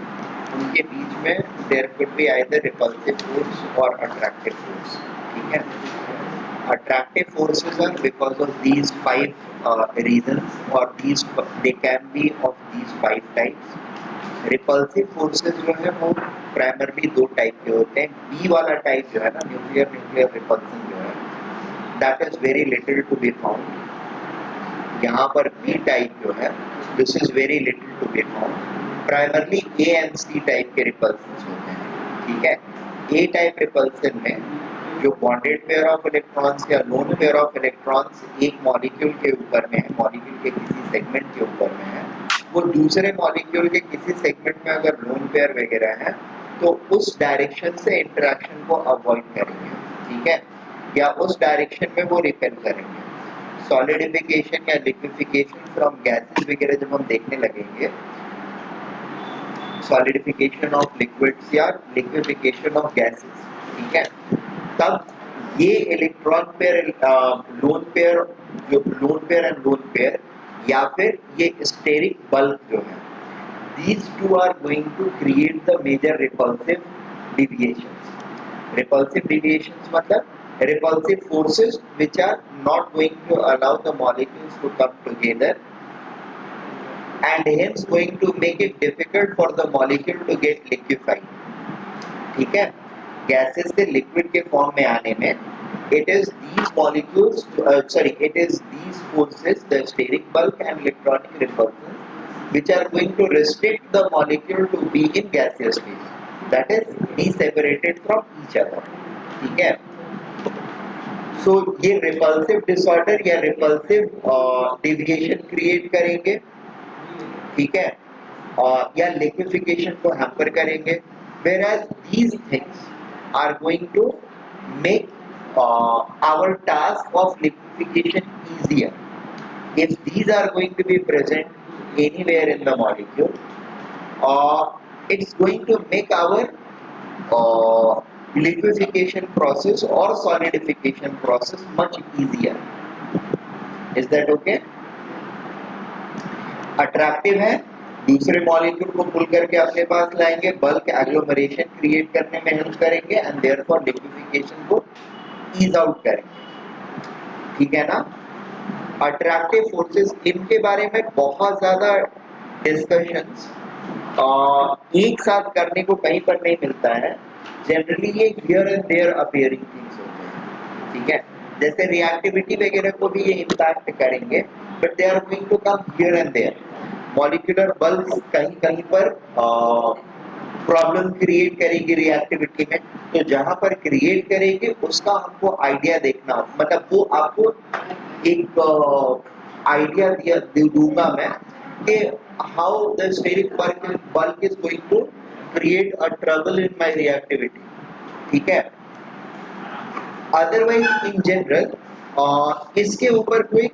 उनके बीच में there could be either repulsive force or attractive force. ठीक है, attractive forces are because of these five reasons, or these they can be of these five types. repulsive forces जो है वो primarily दो टाइप के होते हैं। बी वाला टाइप जो है ना, न्यूक्लियर रिपल्सन जो है, that is very little to be found। यहाँ पर बी टाइप जो है, this is very little to be found। primarily A and C type के रिपल्सन होते हैं। ठीक है, ए टाइप रिपल्सन में जो बॉन्डेड पेयर ऑफ इलेक्ट्रॉन्स या लोन पेयर ऑफ इलेक्ट्रॉन्स एक मॉलिक्यूल के ऊपर में है, मॉलिक्यूल के किसी सेगमेंट के ऊपर में है, वो दूसरे मॉलिक्यूल के किसी सेगमेंट में अगर लोन पेयर वगैरह है तो उस डायरेक्शन से इंटरेक्शन को अवॉइड करेंगे। ठीक है, या उस डायरेक्शन में वो रिपेल करेंगे। सॉलिडिफिकेशन या लिक्विफिकेशन फ्रॉम गैसेस वगैरह जब हम देखने लगेंगे सॉलिडिफिकेशन ऑफ लिक्विड्स या लिक्विफिकेशन ऑफ गैसेस, ठीक है, तब ये इलेक्ट्रॉन पेयर, लोन पेयर, जो lone pair and lone pair, या फिर ये स्टेरिक बल्क जो है, these two are going to create the major repulsive deviations. Repulsive deviations मतलब repulsive forces which are not going to allow the molecules to come together and hence going to make it difficult for the molecule to get liquefied. ठीक है, gases से liquid के form में आने में it is these molecules, it is these forces, the steric bulk and electronic repulsion, which are going to restrict the molecule to be in gaseous phase, that is be separated from each other, ठीक है। So ये repulsive disorder या repulsive deviation create करेंगे, ठीक है, या liquefaction को hamper करेंगे, whereas these things are going to make our task of liquefaction easier. If these are going to be present anywhere in the molecule, it's going to make our liquefaction process or solidification process much easier. Is that okay? Attractive है, दूसरे molecule को पुल करके अपने पास लाएंगे, bulk agglomeration create करने में help करेंगे and therefore liquefaction को ईज आउट करेंगे, ठीक है ना। अट्रैक्टिव फोर्सेस, इनके बारे में बहुत ज्यादा डिस्कशंस एक साथ करने को कहीं पर नहीं मिलता है, जनरली ये here and there appearing things होते हैं, ठीक है, जैसे रिएक्टिविटी वगैरह को भी ये इम्पैक्ट करेंगे, but they are going to come here and there. Molecular bulk कहीं कहीं पर प्रॉब्लम क्रिएट करेगी रिएक्टिविटी में, तो जहां पर क्रिएट करेगी उसका हमको आइडिया देखना, मतलब वो आपको एक आइडिया दिया दूंगा मैं कि how the steric bulk is going to create a trouble in my reactivity, ठीक है। अदरवाइज इन जनरल इसके ऊपर कोई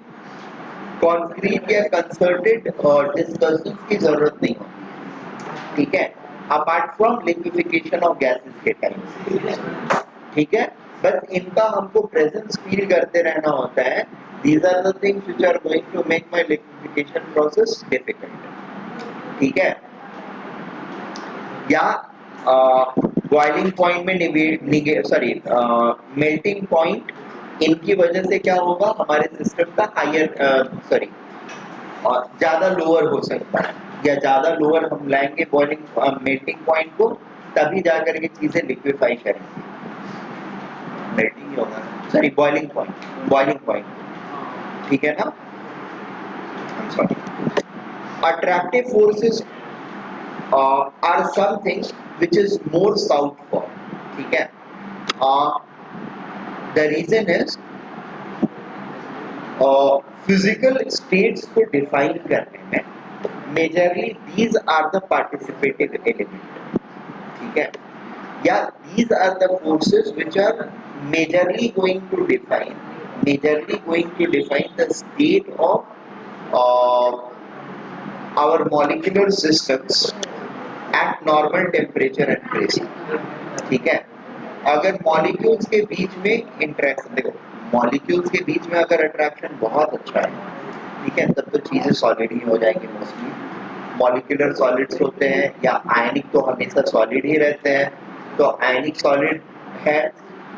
कॉन्क्रीट या कंसल्टेड डिस्कशन की जरूरत नहीं होती, ठीक है, apart from liquefaction of gases के टाइम, ठीक है, बस इनका हमको प्रेजेंस फील करते रहना होता है। These are the things which are going to make my liquefaction process difficult, ठीक है। या बॉइलिंग पॉइंट में मेल्टिंग पॉइंट, इनकी वजह से क्या होगा, हमारे सिस्टम का हायर और ज्यादा लोअर हो सकता है, या ज्यादा लोअर हम लाएंगे बॉइलिंग मेल्टिंग पॉइंट को, तभी जाकर के चीजें लिक्विफाई करेंगे। मेल्टिंग ही होगा, सॉरी बॉइलिंग पॉइंट, ठीक है ना। Attractive forces are some things which is more southward, ठीक है। The reason is physical states को define करने में majorly these are the participative element, ठीक है, या these are the forces which are majorly going to define the state of our molecular systems at normal temperature and pressure, ठीक है। अगर molecules के बीच में इंटरेक्शन, देखो मॉलिक्यूल्स के बीच में अगर अट्रैक्शन बहुत अच्छा है, ठीक है, तब तो चीजें सॉलिड ही हो जाएंगी मोस्टली। मॉलिक्यूलर सॉलिड्स होते हैं, या आयनिक तो हमेशा सॉलिड ही रहते हैं, तो आयनिक सॉलिड है,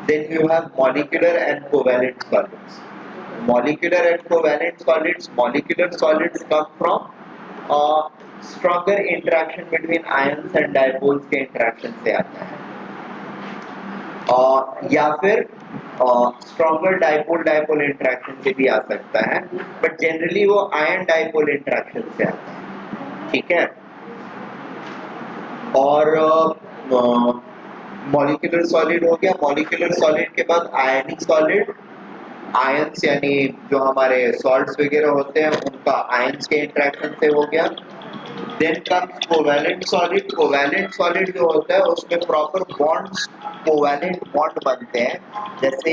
then you have molecular and covalent solids. Molecular solids come from stronger interaction between ions and dipoles के interaction से आता है, या फिर stronger dipole interaction से भी आ सकता है, but generally वो ion dipole interaction से आता है, ठीक है। और मॉलिक्यूलर सॉलिड हो गया, मॉलिक्यूलर सॉलिड के बाद आयनिक सॉलिड, आयंस यानी जो हमारे सॉल्ट्स वगैरह होते हैं उनका आयंस के इंटरेक्शन से हो गया। देन कम्स कोवैलेंट सॉलिड जो होता है उसमें प्रॉपर बॉन्ड्स, कोवैलेंट बॉन्ड बनते हैं, जैसे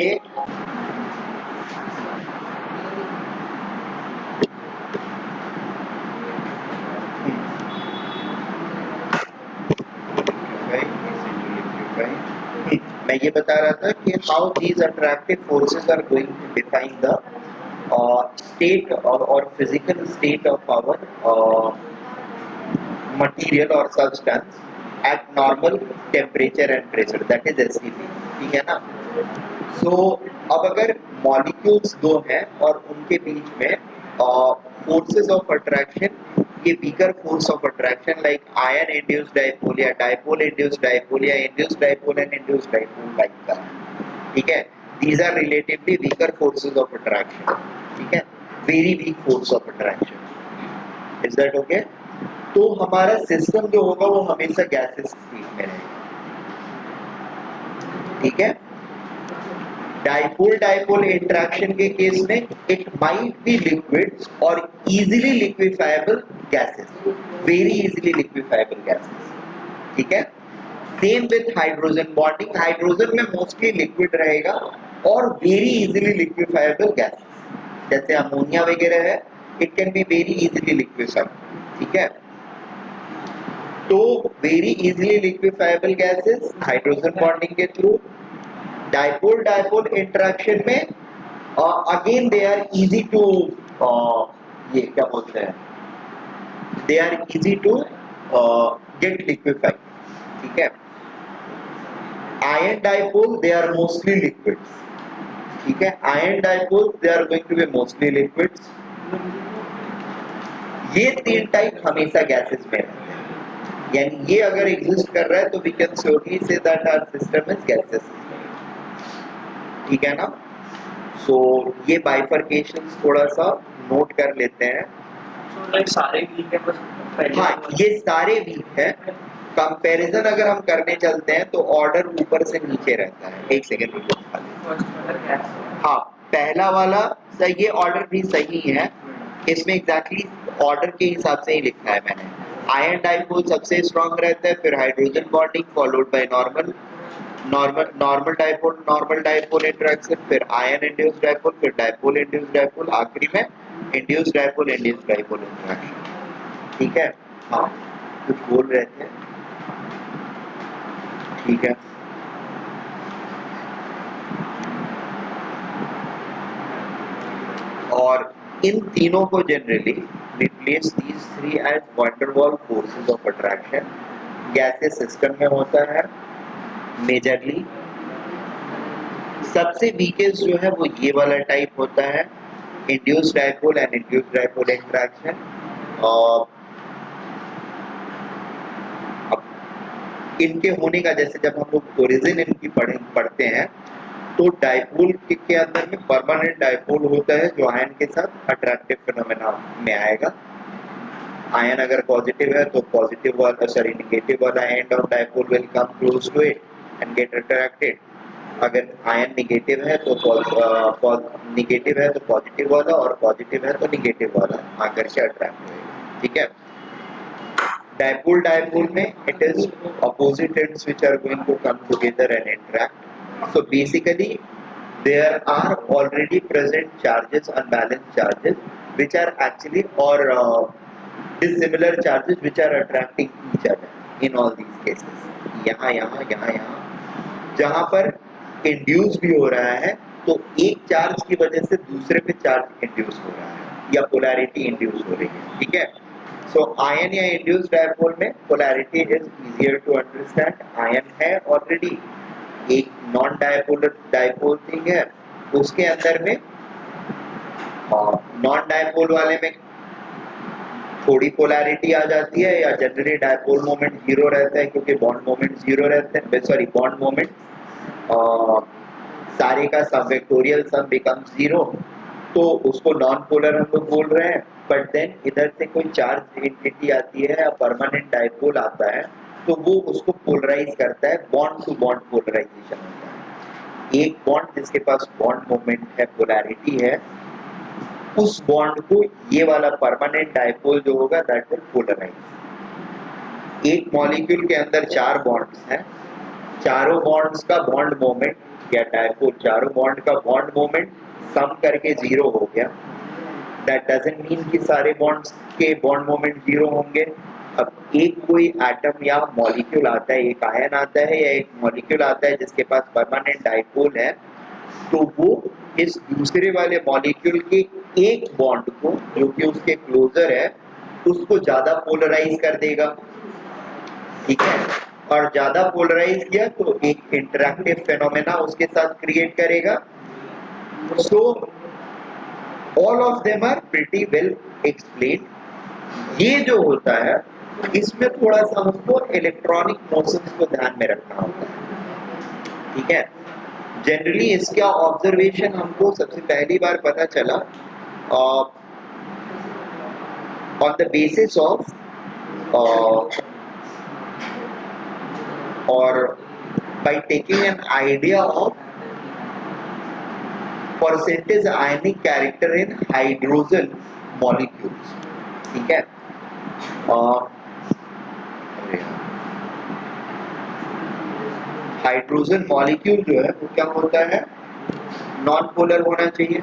मैं ये बता रहा था कि how these attractive forces are going to define the state or physical state of our material or substance at normal temperature and pressure, that is SCP, ठीक है ना। so अब अगर मॉलिक्यूल्स दो हैं और उनके बीच में फोर्सेस ऑफ अट्रैक्शन, ये weaker force of attraction like ion induced dipole या डाइपोल इंड्यूस्ड डाइपोल या induced dipole and induced dipole like that, ठीक है। these are relatively weaker forces of attraction, ठीक है, very weak force of attraction, is that okay? तो हमारा system जो होगा वो हमेशा गैसेस स्टेट में रहेगा, ठीक है। डाइपोल डाइपोल इंटरेक्शन के केस में it might be liquids or easily liquefiable gases, very easily liquefiable gases, ठीक है। Same with hydrogen bonding, hydrogen में मोस्टली लिक्विड रहेगा और वेरी इजीली लिक्विफाइबल गैसेस, जैसे अमोनिया वगैरह है, it can be very easily liquefied, ठीक है। तो very easily liquefiable gases hydrogen bonding के थ्रू, डाइपोल डाइपोल इंटरेक्शन में again they are easy to, ये क्या बोलते हैं, they are easy to get liquefied, ठीक है। Ion dipole they are mostly liquids, ठीक है, ion dipole they are going to be mostly liquids. ये तीन टाइप हमेशा गैसेस में रहते हैं, यानी ये अगर एग्जिस्ट कर रहा है तो we can surely say that our system is gases, ठीक है ना। सो ये बाइफरकेशंस थोड़ा सा नोट कर लेते हैं। सारे वीक है बस, हाँ ये सारे वीक है। कंपैरिजन अगर हम करने चलते हैं तो ऑर्डर ऊपर से नीचे रहता है, एक सेकेंड रुको। हाँ पहला वाला सही, ये ऑर्डर भी सही है, इसमें एग्जैक्टली ऑर्डर के हिसाब से ही लिखा है मैंने। आयन डाइपोल सबसे स्ट्रॉन्ग रहता है, फिर hydrogen bonding followed by normal dipole interaction, फिर आयन इंड्यूस्ड डाइपोल, फिर डाइपोल इंड्यूस्ड डाइपोल, आखिरी में इंड्यूस्ड डाइपोल इंटरेक्शन, ठीक है। हाँ कुछ बोल रहे थे, ठीक है। और इन तीनों को generally replace these three as van der Waals forces of attraction. Gases system में होता है मेजरली, सबसे वीकेस्ट जो है वो ये वाला टाइप होता है, induced dipole and induced dipole interaction. और इनके होने का, जैसे जब हम लोग ओरिजिन इनकी पढ़ते हैं तो डाइपोल के अंदर में परमानेंट डाइपोल होता है जो आयन के साथ अट्रैक्टिव फिनोमेना में आएगा। आयन अगर पॉजिटिव है तो पॉजिटिव वाला, सॉरी नेगेटिव वाला end of dipole will come close to it and get attracted. अगर आयन नेगेटिव है तो नेगेटिव है तो पॉजिटिव वाला, और पॉजिटिव है तो नेगेटिव वाला आकर के अट्रैक्ट होगा, ठीक है। डाइपोल डाइपोल में it is opposite ends which are going to come together and interact. So basically there are already present charges, unbalanced charges, which are actually or dissimilar charges which are attracting each other in all these cases. यहाँ जहाँ पर induce भी हो रहा है तो एक charge की वजह से दूसरे पे चार्ज इंड्यूस हो रहा है या पोलैरिटी इंड्यूस हो रही है, ठीक है। सो आयन या इंड्यूस्ड डाइपोल में polarity is easier to understand. Ion है ऑलरेडी, एक नॉन डाइपोल थिंग है, उसके अंदर में नॉन डाइपोल वाले में थोड़ी पोलैरिटी आ जाती है, या जनरली डाइपोल मोमेंट जीरो रहता है क्योंकि बॉन्ड मोमेंट जीरो रहते हैं, सॉरी बॉन्ड मोमेंट सारे का सब वेक्टोरियल सम बिकम्स जीरो, तो उसको नॉन पोलर हम लोग बोल रहे हैं। बट देन इधर से कोई चार्ज एंटिटी आती है या परमानेंट डाइपोल आता है तो वो उसको पोलराइज करता है, बॉन्ड टू बॉन्ड पोलराइजेशन होता है। एक बॉन्ड जिसके पास बॉन्ड मोमेंट है, पोलैरिटी है, उस बॉन्ड को ये वाला परमानेंट डाइपोल जो होगा दैट विल पोलराइज। एक मॉलिक्यूल के अंदर चार बॉन्ड्स हैं, चारों बॉन्ड्स का बॉन्ड मोमेंट या डाइपोल, चारों बॉन्ड का बॉन्ड मोमेंट सम करके जीरो हो गया। दैट डजंट मीन कि सारे बॉन्ड्स के बॉन्ड मोमेंट जीरो होंगे, अब एक कोई एटम या मॉलिक्यूल आता है, एक आयन आता है या एक मॉलिक्यूल आता है जिसके पास परमानेंट डाइपोल है, तो वो इस दूसरे वाले मॉलिक्यूल के एक बॉन्ड को जो कि उसके क्लोजर है उसको ज्यादा पोलराइज कर देगा, ठीक है। और ज्यादा पोलराइज किया तो एक इंटरैक्टिव फेनोमेना उसके साथ क्रिएट करेगा। So all of them are pretty well explained. ये जो होता है इसमें थोड़ा सा हमको इलेक्ट्रॉनिक मोशंस को ध्यान में रखना होता है, ठीक है। जनरली इसका ऑब्जर्वेशन हमको सबसे पहली बार पता चला ऑन द बेसिस ऑफ और by taking an idea of percentage ionic character in hydrogen molecules, ठीक है। हाइड्रोजन मॉलिक्यूल जो है वो क्या होता है, नॉन पोलर होना चाहिए।